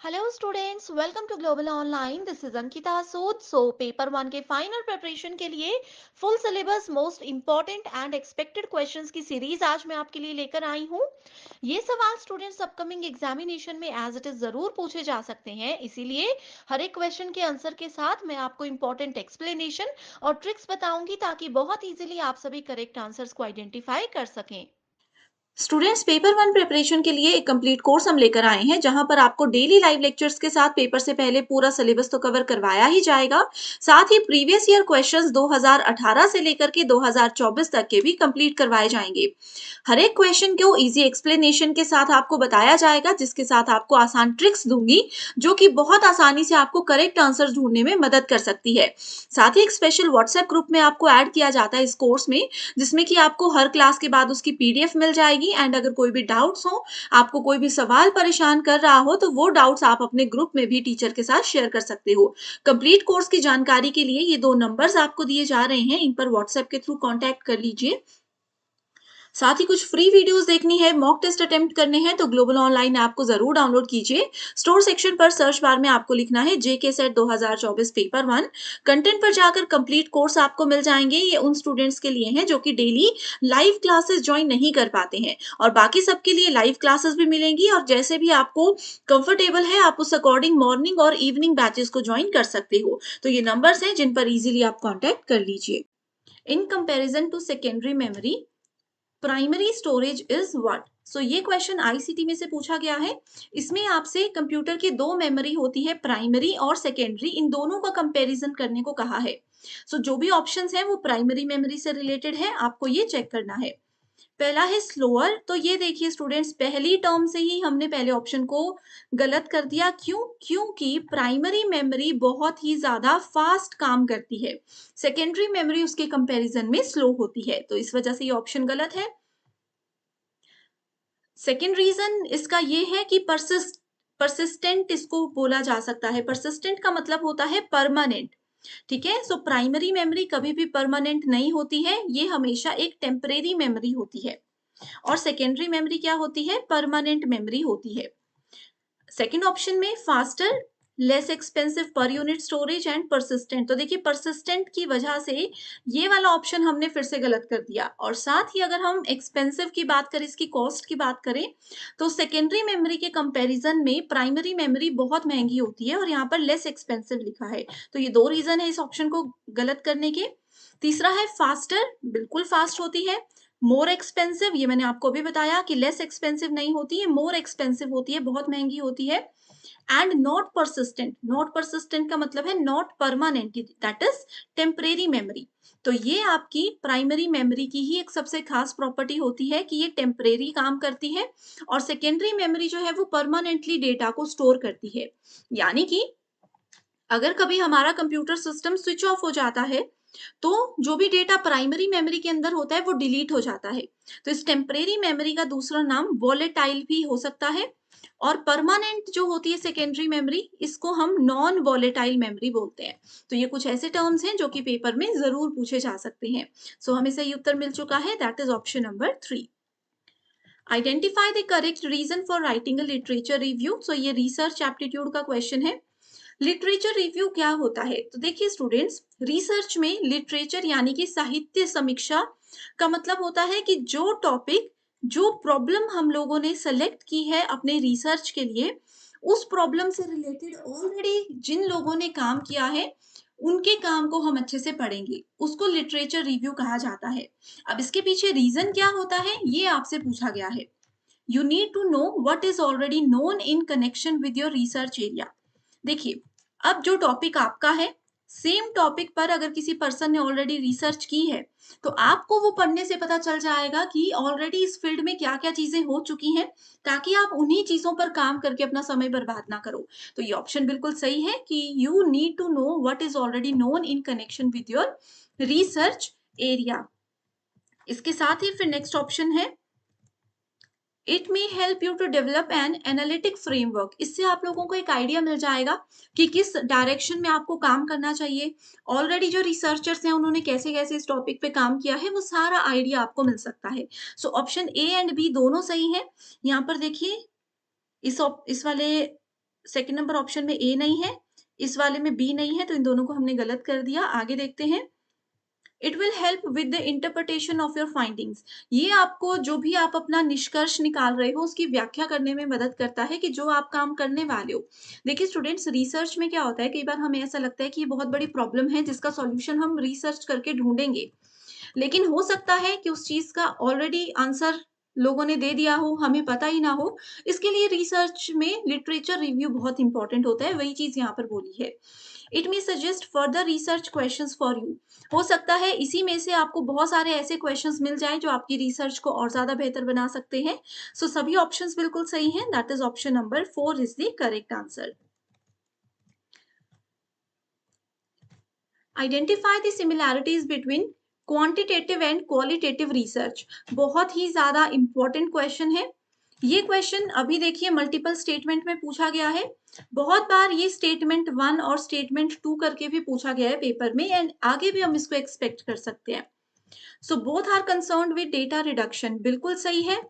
Hello students, welcome to global online. This is Ankita Sood. Paper one के final preparation के लिए full syllabus most important and expected questions की series आज मैं आपके लिए लेकर आई हूँ। ये सवाल स्टूडेंट्स अपकमिंग एग्जामिनेशन में एज इट इज जरूर पूछे जा सकते हैं, इसीलिए हर एक क्वेश्चन के आंसर के साथ मैं आपको इंपॉर्टेंट एक्सप्लेनेशन और ट्रिक्स बताऊंगी ताकि बहुत इजीली आप सभी करेक्ट आंसर्स को आइडेंटिफाई कर सकें। स्टूडेंट्स, पेपर वन प्रिपरेशन के लिए एक कंप्लीट कोर्स हम लेकर आए हैं जहां पर आपको डेली लाइव लेक्चर्स के साथ पेपर से पहले पूरा सिलेबस तो कवर करवाया ही जाएगा। साथ ही प्रीवियस ईयर क्वेश्चंस 2018 से लेकर के 2024 तक के भी कंप्लीट करवाए जाएंगे। हर एक क्वेश्चन को इजी एक्सप्लेनेशन के साथ आपको बताया जाएगा, जिसके साथ आपको आसान ट्रिक्स दूंगी जो कि बहुत आसानी से आपको करेक्ट आंसर ढूंढने में मदद कर सकती है। साथ ही एक स्पेशल व्हाट्सएप ग्रुप में आपको ऐड किया जाता है इस कोर्स में, जिसमें कि आपको हर क्लास के बाद उसकी पीडीएफ मिल जाएगी। एंड अगर कोई भी डाउट्स हो, आपको कोई भी सवाल परेशान कर रहा हो, तो वो डाउट्स आप अपने ग्रुप में भी टीचर के साथ शेयर कर सकते हो। कंप्लीट कोर्स की जानकारी के लिए ये 2 नंबर्स आपको दिए जा रहे हैं, इन पर व्हाट्सएप के थ्रू कॉन्टैक्ट कर लीजिए। साथ ही कुछ फ्री वीडियोस देखनी है, मॉक टेस्ट अटेम्प्ट करने हैं, तो ग्लोबल ऑनलाइन ऐप को जरूर डाउनलोड कीजिए। स्टोर सेक्शन पर सर्च बार में आपको लिखना है जेके सेट 2024 पेपर वन। कंटेंट पर जाकर कंप्लीट कोर्स आपको मिल जाएंगे। ये उन स्टूडेंट्स के लिए हैं जो कि डेली लाइव क्लासेस ज्वाइन नहीं कर पाते हैं, और बाकी सबके लिए लाइव क्लासेस भी मिलेंगी, और जैसे भी आपको कंफर्टेबल है आप उस अकॉर्डिंग मॉर्निंग और इवनिंग बैचेस को ज्वाइन कर सकते हो। तो ये नंबर्स हैं जिन पर इजीली आप कॉन्टेक्ट कर लीजिए। In comparison to secondary memory, primary storage is what? So ये क्वेश्चन आईसीटी में से पूछा गया है। इसमें आपसे कंप्यूटर की दो मेमोरी होती है, प्राइमरी और सेकेंडरी, इन दोनों का कंपैरिजन करने को कहा है। जो भी ऑप्शंस हैं वो प्राइमरी मेमोरी से रिलेटेड है, आपको ये चेक करना है। पहला है स्लोअर। तो ये देखिए स्टूडेंट्स, पहली टर्म से ही हमने पहले ऑप्शन को गलत कर दिया। क्यों? क्योंकि प्राइमरी मेमोरी बहुत ही ज्यादा फास्ट काम करती है, सेकेंडरी मेमोरी उसके कंपैरिजन में स्लो होती है, तो इस वजह से ये ऑप्शन गलत है। सेकेंड रीजन इसका ये है कि परसिस्टेंट इसको बोला जा सकता है। परसिस्टेंट का मतलब होता है परमानेंट। ठीक है, प्राइमरी मेमोरी कभी भी परमानेंट नहीं होती है, ये हमेशा एक टेम्परेरी मेमोरी होती है। और सेकेंडरी मेमोरी क्या होती है? परमानेंट मेमोरी होती है। सेकेंड ऑप्शन में faster, less expensive per unit storage and persistent. तो देखिए परसिस्टेंट की वजह से ये वाला ऑप्शन हमने फिर से गलत कर दिया। और साथ ही अगर हम एक्सपेंसिव की बात करें, इसकी कॉस्ट की बात करें, तो सेकेंडरी मेमोरी के कंपैरिजन में प्राइमरी मेमोरी बहुत महंगी होती है, और यहाँ पर लेस एक्सपेंसिव लिखा है। तो ये दो रीजन है इस ऑप्शन को गलत करने के। तीसरा है फास्टर, बिल्कुल फास्ट होती है। मोर एक्सपेंसिव, ये मैंने आपको भी बताया कि लेस एक्सपेंसिव नहीं होती है, मोर एक्सपेंसिव होती है, बहुत महंगी होती है। And not persistent, not persistent का मतलब है not permanent, that is temporary memory. तो ये आपकी प्राइमरी मेमोरी की ही एक सबसे खास प्रॉपर्टी होती है कि ये टेम्परेरी काम करती है, और सेकेंडरी मेमोरी जो है वो परमानेंटली डेटा को स्टोर करती है। यानी कि अगर कभी हमारा कंप्यूटर सिस्टम स्विच ऑफ हो जाता है, तो जो भी डेटा प्राइमरी मेमोरी के अंदर होता है वो डिलीट हो जाता है। तो इस टेम्परेरी मेमोरी का दूसरा नाम वॉलेटाइल भी हो सकता है। और परमानेंट जो होती है सेकेंडरी मेमोरी, इसको हम नॉन वॉलेटाइल मेमोरी बोलते हैं। तो ये कुछ ऐसे टर्म्स हैं जो कि पेपर में जरूर पूछे जा सकते हैं। हमें सही उत्तर मिल चुका है, that is option number 3। Identify the correct reason for writing a literature review. ये रिसर्च एप्टीट्यूड का क्वेश्चन है। लिटरेचर रिव्यू क्या होता है? तो देखिए स्टूडेंट्स, रिसर्च में लिटरेचर यानी कि साहित्य समीक्षा का मतलब होता है कि जो टॉपिक, जो प्रॉब्लम हम लोगों ने सेलेक्ट की है अपने रिसर्च के लिए, उस प्रॉब्लम से रिलेटेड ऑलरेडी जिन लोगों ने काम किया है, उनके काम को हम अच्छे से पढ़ेंगे, उसको लिटरेचर रिव्यू कहा जाता है। अब इसके पीछे रीजन क्या होता है, ये आपसे पूछा गया है। You need to know what is already known in connection with your research area. देखिए, अब जो टॉपिक आपका है, सेम टॉपिक पर अगर किसी पर्सन ने ऑलरेडी रिसर्च की है, तो आपको वो पढ़ने से पता चल जाएगा कि ऑलरेडी इस फील्ड में क्या क्या चीजें हो चुकी हैं, ताकि आप उन्हीं चीजों पर काम करके अपना समय बर्बाद ना करो। तो ये ऑप्शन बिल्कुल सही है कि you need to know what is already known in connection with your research area. इसके साथ ही फिर नेक्स्ट ऑप्शन है, it may help you to develop an analytic framework. इससे आप लोगों को एक आइडिया मिल जाएगा कि किस डायरेक्शन में आपको काम करना चाहिए। ऑलरेडी जो रिसर्चर्स हैं उन्होंने कैसे कैसे इस टॉपिक पे काम किया है, वो सारा आइडिया आपको मिल सकता है। ऑप्शन ए एंड बी दोनों सही है। यहाँ पर देखिए, इस वाले सेकंड नंबर ऑप्शन में ए नहीं है, इस वाले में बी नहीं है, तो इन दोनों को हमने गलत कर दिया। आगे देखते हैं। It will help with the interpretation of your findings. ये आपको जो भी आप अपना निष्कर्ष निकाल रहे हो उसकी व्याख्या करने में मदद करता है कि जो आप काम करने वाले हो। देखिए स्टूडेंट्स, रिसर्च में क्या होता है, कई बार हमें ऐसा लगता है कि ये बहुत बड़ी प्रॉब्लम है जिसका सॉल्यूशन हम रिसर्च करके ढूंढेंगे, लेकिन हो सकता है कि उस चीज का ऑलरेडी आंसर लोगों ने दे दिया हो, हमें पता ही ना हो। इसके लिए रिसर्च में लिटरेचर रिव्यू बहुत इंपॉर्टेंट होता है, वही चीज यहाँ पर बोली है। It may suggest further research questions for you. हो सकता है इसी में से आपको बहुत सारे ऐसे क्वेश्चंस मिल जाएं जो आपकी रिसर्च को और ज्यादा बेहतर बना सकते हैं। सो सभी ऑप्शंस बिल्कुल सही हैं। That is option number 4 is the correct answer. Identify the similarities between quantitative and qualitative research. बहुत ही ज्यादा इंपॉर्टेंट क्वेश्चन है ये क्वेश्चन। अभी देखिए मल्टीपल स्टेटमेंट में पूछा गया है। बहुत बार ये स्टेटमेंट 1 और स्टेटमेंट 2 करके भी पूछा गया है पेपर में, एंड आगे भी हम इसको एक्सपेक्ट कर सकते हैं। So both are concerned with data reduction, बिल्कुल सही है।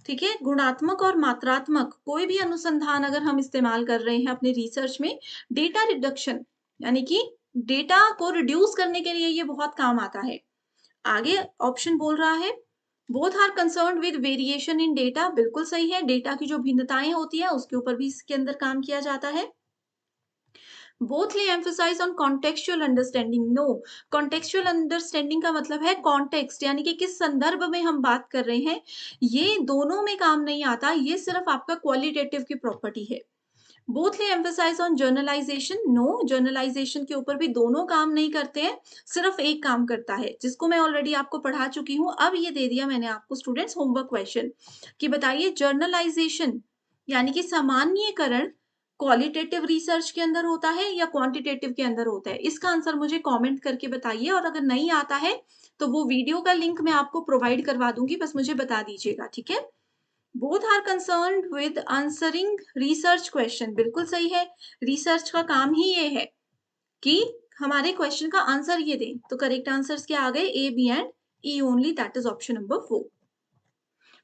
ठीक है, गुणात्मक और मात्रात्मक कोई भी अनुसंधान अगर हम इस्तेमाल कर रहे हैं अपने रिसर्च में, डेटा रिडक्शन यानी कि डेटा को रिड्यूस करने के लिए ये बहुत काम आता है। आगे ऑप्शन बोल रहा है both are concerned with variation in data, बिल्कुल सही है। डेटा की जो भिन्नताएं होती है उसके ऊपर भी इसके अंदर काम किया जाता है। Both lay emphasise on contextual understanding, no. Contextual understanding का मतलब है कॉन्टेक्स्ट, यानी कि किस संदर्भ में हम बात कर रहे हैं। ये दोनों में काम नहीं आता, ये सिर्फ आपका क्वालिटेटिव की प्रॉपर्टी है। Both lay emphasise on generalisation, no. Generalisation के ऊपर भी दोनों काम नहीं करते हैं, सिर्फ एक काम करता है, जिसको मैं ऑलरेडी आपको पढ़ा चुकी हूँ। अब ये दे दिया मैंने आपको स्टूडेंट्स होमवर्क क्वेश्चन कि बताइए जर्नलाइजेशन यानी कि सामान्यीकरण क्वालिटेटिव रिसर्च के अंदर होता है या क्वांटिटेटिव के अंदर होता है। इसका आंसर मुझे कमेंट करके बताइए, और अगर नहीं आता है तो वो वीडियो का लिंक मैं आपको प्रोवाइड करवा दूंगी, बस मुझे बता दीजिएगा। ठीक है। Both are concerned with answering research question, बिल्कुल सही है। रिसर्च का काम ही ये है कि हमारे क्वेश्चन का आंसर ये दें। तो करेक्ट आंसर्स क्या आ गए, A, B and E only, that is option number 4।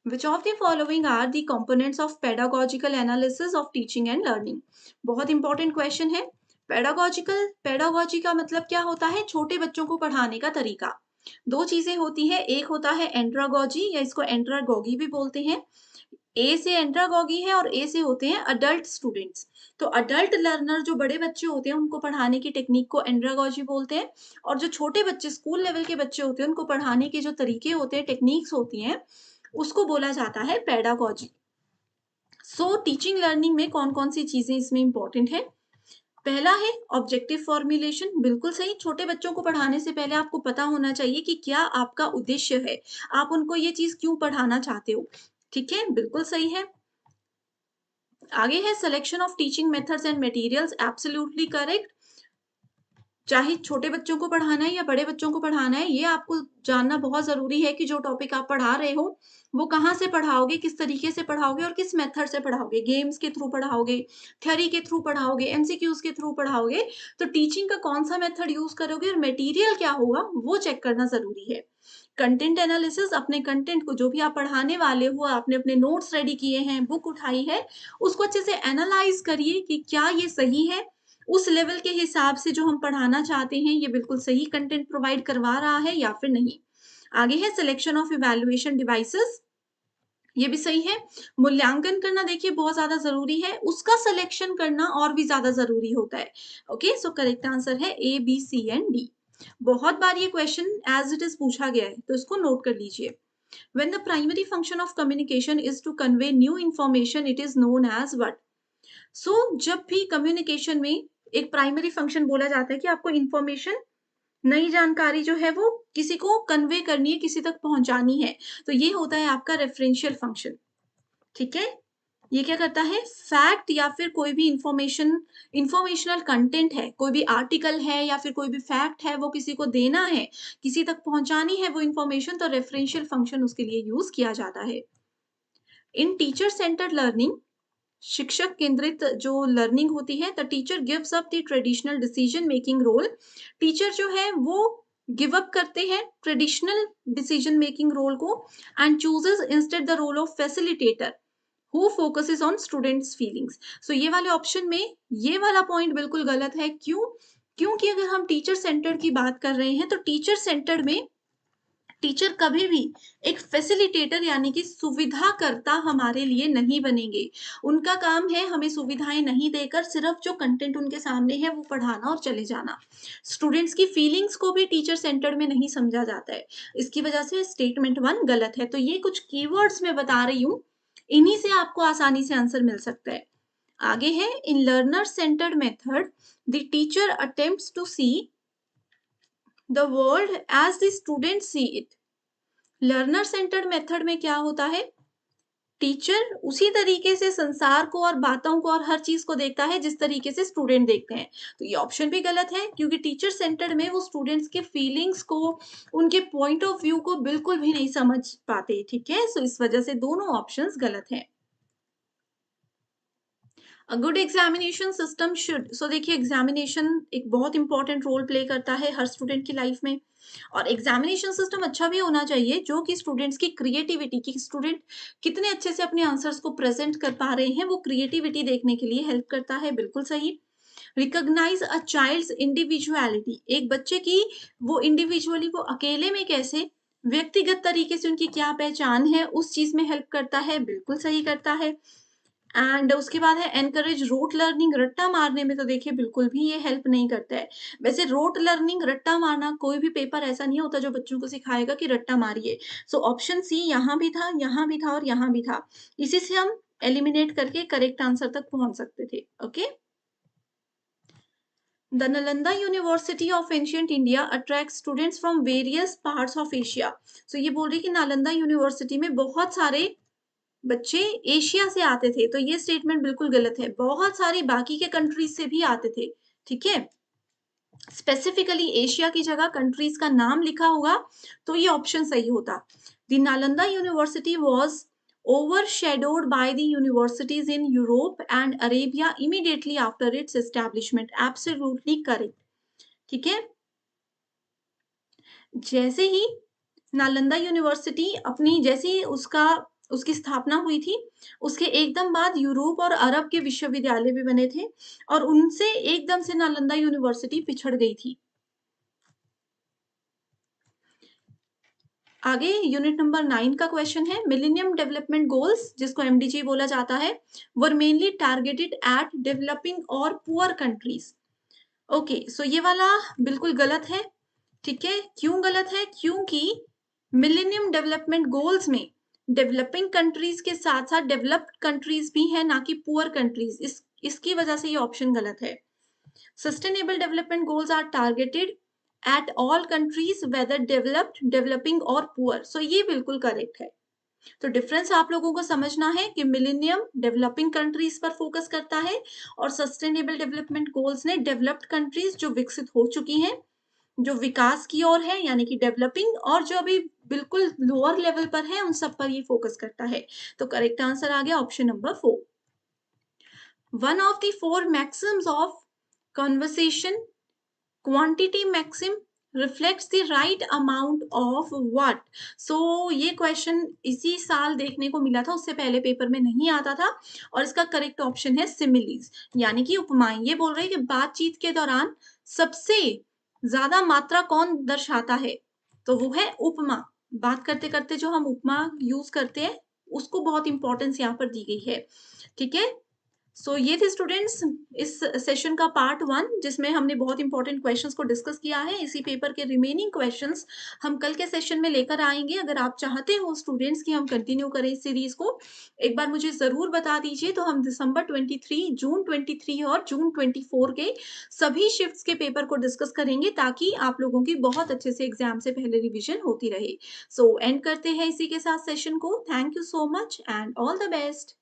Which of the following are the components of pedagogical analysis of teaching and learning? बहुत इंपॉर्टेंट क्वेश्चन है। पेडागोजिकल, पेडागोजी का मतलब क्या होता है, छोटे बच्चों को पढ़ाने का तरीका। दो चीजें होती है, एक होता है एंड्रागोजी या इसको एंड्रागोगी भी बोलते हैं। ए से एंड्रागोगी है और ए से होते हैं अडल्ट स्टूडेंट्स। तो अडल्ट लर्नर जो बड़े बच्चे होते हैं उनको पढ़ाने की टेक्निक को एंड्रागोजी बोलते हैं, और जो छोटे बच्चे स्कूल लेवल के बच्चे होते हैं उनको पढ़ाने के जो तरीके होते हैं, टेक्निक्स होती हैं, उसको बोला जाता है पेडागोजी। सो टीचिंग लर्निंग में कौन कौन सी चीजें इसमें इंपॉर्टेंट है। पहला है ऑब्जेक्टिव फॉर्मुलेशन, बिल्कुल सही। छोटे बच्चों को पढ़ाने से पहले आपको पता होना चाहिए कि क्या आपका उद्देश्य है, आप उनको ये चीज क्यों पढ़ाना चाहते हो। ठीक है, बिल्कुल सही है। आगे है selection of teaching methods and materials, absolutely correct. चाहे छोटे बच्चों को पढ़ाना है या बड़े बच्चों को पढ़ाना है, ये आपको जानना बहुत ज़रूरी है कि जो टॉपिक आप पढ़ा रहे हो, वो कहाँ से पढ़ाओगे, किस तरीके से पढ़ाओगे और किस मेथड से पढ़ाओगे। गेम्स के थ्रू पढ़ाओगे, थ्योरी के थ्रू पढ़ाओगे, एमसीक्यूज़ के थ्रू पढ़ाओगे, तो टीचिंग का कौन-सा मेथड यूज़ करोगे और मटेरियल क्या होगा, वो चेक करना ज़रूरी है। कंटेंट एनालिसिस, अपने कंटेंट को जो भी आप पढ़ाने वाले हो, आपने अपने नोट्स रेडी किए हैं, बुक उठाई है, उसको अच्छे से एनालाइज़ करिए कि क्या ये सही है, उस लेवल के हिसाब से जो हम पढ़ाना चाहते हैं, ये बिल्कुल सही कंटेंट प्रोवाइड करवा रहा है या फिर नहीं। आगे है सिलेक्शन ऑफ इवैल्यूएशन डिवाइसेस, ये भी सही है। मूल्यांकन करना देखिए बहुत ज़्यादा ज़रूरी है, उसका सिलेक्शन करना और भी ज़्यादा ज़रूरी होता है। ओके, सो करेक्ट आंसर है ए, बी, सी एंड डी। बहुत बार ये क्वेश्चन एज इट इज पूछा गया है, तो इसको नोट कर लीजिए। When the primary function of communication is to convey new information, it is known as what? सो जब भी कम्युनिकेशन में एक प्राइमरी फंक्शन बोला जाता है कि आपको इंफॉर्मेशन, नई जानकारी जो है वो किसी को कन्वे करनी है, किसी तक पहुंचानी है, तो ये होता है आपका रेफरेंशियल फंक्शन। ठीक है, ये क्या करता है, फैक्ट या फिर कोई भी इंफॉर्मेशनल कंटेंट है, कोई भी आर्टिकल है या फिर कोई भी फैक्ट है, वो किसी को देना है, किसी तक पहुंचानी है वो इंफॉर्मेशन, तो रेफरेंशियल फंक्शन उसके लिए यूज किया जाता है। इन टीचर सेंटर्ड लर्निंग, शिक्षक केंद्रित जो लर्निंग होती है, the teacher gives up the traditional decision making role. Teacher जो है वो गिव अप करते हैं ट्रेडिशनल डिसीजन मेकिंग रोल को, and chooses instead the role of facilitator. Who focuses on students feelings. So ये वाले ऑप्शन में ये वाला पॉइंट बिल्कुल गलत है। क्यों? क्योंकि अगर हम टीचर सेंटर्ड की बात कर रहे हैं तो टीचर सेंटर्ड में टीचर कभी भी एक फैसिलिटेटर यानी कि सुविधाकर्ता हमारे लिए नहीं बनेंगे। उनका काम है हमें सुविधाएं नहीं देकर सिर्फ जो कंटेंट उनके सामने है वो पढ़ाना और चले जाना। स्टूडेंट्स की फीलिंग्स को भी टीचर सेंटर्ड में नहीं समझा जाता है। इसकी वजह से स्टेटमेंट 1 गलत है। तो ये कुछ कीवर्ड्स मैं बता रही हूँ, इन्हीं से आपको आसानी से आंसर मिल सकता है। आगे है in learner centred method the teacher attempts to see the world as the student see it. Learner centred method में क्या होता है? टीचर उसी तरीके से संसार को और बातों को और हर चीज को देखता है जिस तरीके से स्टूडेंट देखते हैं। तो ये ऑप्शन भी गलत है क्योंकि टीचर सेंटर्ड में वो स्टूडेंट्स के फीलिंग्स को, उनके पॉइंट ऑफ व्यू को बिल्कुल भी नहीं समझ पाते। ठीक है, सो इस वजह से दोनों ऑप्शंस गलत हैं। A good examination system should, so देखिए एग्जामिनेशन एक बहुत इंपॉर्टेंट रोल प्ले करता है हर स्टूडेंट की लाइफ में। और एग्जामिनेशन सिस्टम अच्छा भी होना चाहिए जो कि स्टूडेंट्स की क्रिएटिविटी की, स्टूडेंट कितने अच्छे से अपने आंसर्स को प्रेजेंट कर पा रहे हैं वो क्रिएटिविटी देखने के लिए हेल्प करता है। बिल्कुल सही। रिकॉग्नाइज अ चाइल्ड्स इंडिविजुअलिटी, एक बच्चे की वो इंडिविजुअली वो अकेले में कैसे व्यक्तिगत तरीके से उनकी क्या पहचान है उस चीज में हेल्प करता है। बिल्कुल सही करता है। एंड उसके बाद है एनकरेज रोट लर्निंग, रट्टा मारने में तो देखिए बिल्कुल भी ये हेल्प नहीं करता है। वैसे रोट लर्निंग, रट्टा मारना, कोई भी पेपर ऐसा नहीं होता जो बच्चों को सिखाएगा कि रट्टा मारिए। सो ऑप्शन सी यहाँ भी था, यहाँ भी था और यहाँ भी था। इसी से हम एलिमिनेट करके करेक्ट आंसर तक पहुंच सकते थे। Okay. The Nalanda university of ancient India attract students from various parts of Asia. So ये बोल रही कि नालंदा यूनिवर्सिटी में बहुत सारे बच्चे एशिया से आते थे। तो ये स्टेटमेंट बिल्कुल गलत है। बहुत सारी बाकी के कंट्रीज से भी आते थे। ठीक है, स्पेसिफिकली एशिया की जगह कंट्रीज का नाम लिखा होगा तो ये ऑप्शन सही होता। The Nalanda university was overshadowed by the universities in Europe and Arabia immediately after its establishment. Absolutely correct. ठीक है, जैसे ही नालंदा यूनिवर्सिटी अपनी, जैसे ही उसकी स्थापना हुई थी, उसके एकदम बाद यूरोप और अरब के विश्वविद्यालय भी बने थे और उनसे एकदम से नालंदा यूनिवर्सिटी पिछड़ गई थी। आगे यूनिट नंबर 9 का क्वेश्चन है मिलेनियम डेवलपमेंट गोल्स, जिसको एमडीजी बोला जाता है, were mainly targeted eight developing और पुअर कंट्रीज। ओके, सो ये वाला बिल्कुल गलत है। ठीक है, क्यों गलत है? क्योंकि मिलेनियम डेवलपमेंट गोल्स में डेवलपिंग कंट्रीज के साथ साथ डेवलप्ड कंट्रीज भी हैं, ना कि पुअर कंट्रीज। इसकी वजह से ये ऑप्शन गलत है। Sustainable development goals are targeted at all countries whether developed, developing और पुअर। सो ये बिल्कुल करेक्ट है। तो डिफरेंस आप लोगों को समझना है कि मिलेनियम डेवलपिंग कंट्रीज पर फोकस करता है और सस्टेनेबल डेवलपमेंट गोल्स ने डेवलप्ड कंट्रीज जो विकसित हो चुकी हैं, जो विकास की ओर है यानी कि डेवलपिंग, और जो अभी बिल्कुल लोअर लेवल पर है उन सब पर ये फोकस करता है। तो करेक्ट आंसर आ गया option number 4। One of the 4 maxims of conversation quantity maxim reflects the right amount of what. So ये क्वेश्चन इसी साल देखने को मिला था, उससे पहले पेपर में नहीं आता था और इसका करेक्ट ऑप्शन है सिमिलीज, यानी कि उपमाएं। ये बोल रहे हैं कि बातचीत के दौरान सबसे ज्यादा मात्रा कौन दर्शाता है, तो वो है उपमा। बात करते करते जो हम उपमा यूज करते हैं उसको बहुत इंपॉर्टेंस यहाँ पर दी गई है। ठीक है, सो ये थे स्टूडेंट्स इस सेशन का पार्ट 1, जिसमें हमने बहुत इंपॉर्टेंट क्वेश्चंस को डिस्कस किया है। इसी पेपर के रिमेनिंग क्वेश्चंस हम कल के सेशन में लेकर आएंगे। अगर आप चाहते हो स्टूडेंट्स कि हम कंटिन्यू करें इस सीरीज को, एक बार मुझे जरूर बता दीजिए। तो हम दिसंबर 23, जून 23 और जून 24 के सभी शिफ्ट्स के पेपर को डिस्कस करेंगे ताकि आप लोगों की बहुत अच्छे से एग्जाम से पहले रिविजन होती रहे। सो एंड करते हैं इसी के साथ सेशन को। Thank you so much and all the best.